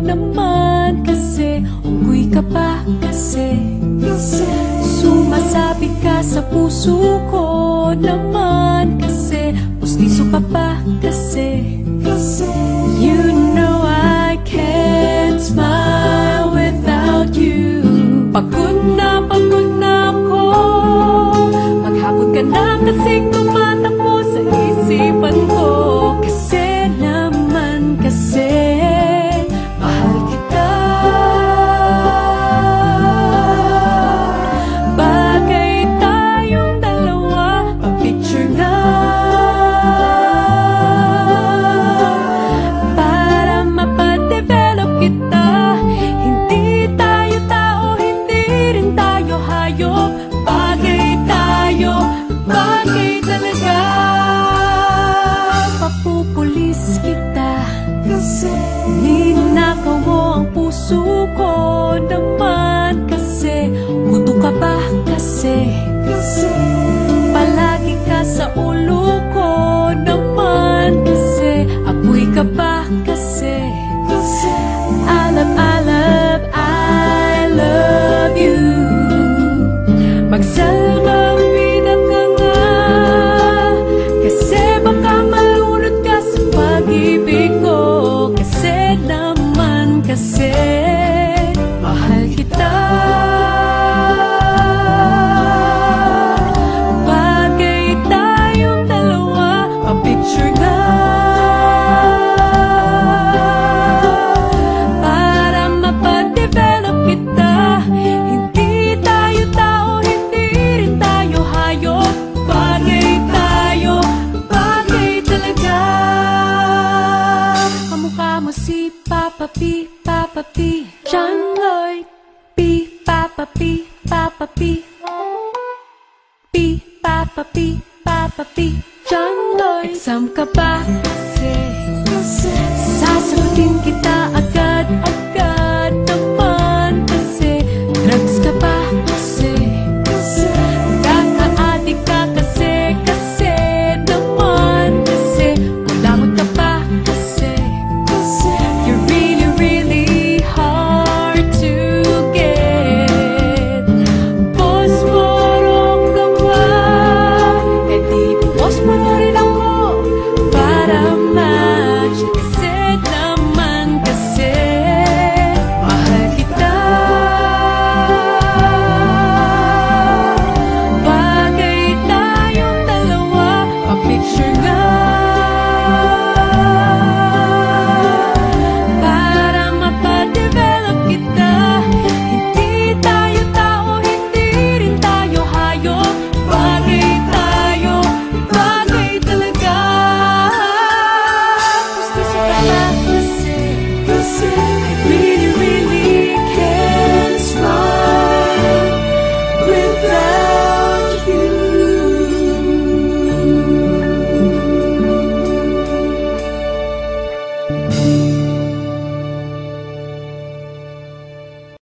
naman kasi, unggoy ka pa kasi, sumasabit ka sa puso ko naman kasi, pustiso ka pa kasi, you know I can't smile without you. Pagod na ako, maghapon ka na kasing tumatakbo sa isipan ko. Kasi naman kasi, mahal kita. Bagay tayong dalawa, pa-picture na, para mapadevelop kita. Hindi tayo tao, hindi rin tayo hayop. Bagay tayo, bagay talaga. Papupulis kita, ninakaw mo ang puso ko naman kasi, buto ka ba kasi, palagi ka sa ulo ko naman kasi, apoy ka ba kasi, I love you. Magsalbabida ka nga, kasi baka malunod ka sa pag-ibig ko. Kasi naman kasi, mahal kita. Bagay tayong dalawa, pa-picture nga, para mapadevelop kita. Hindi tayo tao, hindi rin tayo hayop. Bagay tayo, bagay talaga. Kamukha mo si Papa P, Papa P, John Lloyd P, Papa P, Papa P, P, Papa P, Papa P, John Lloyd. Exam ka ba?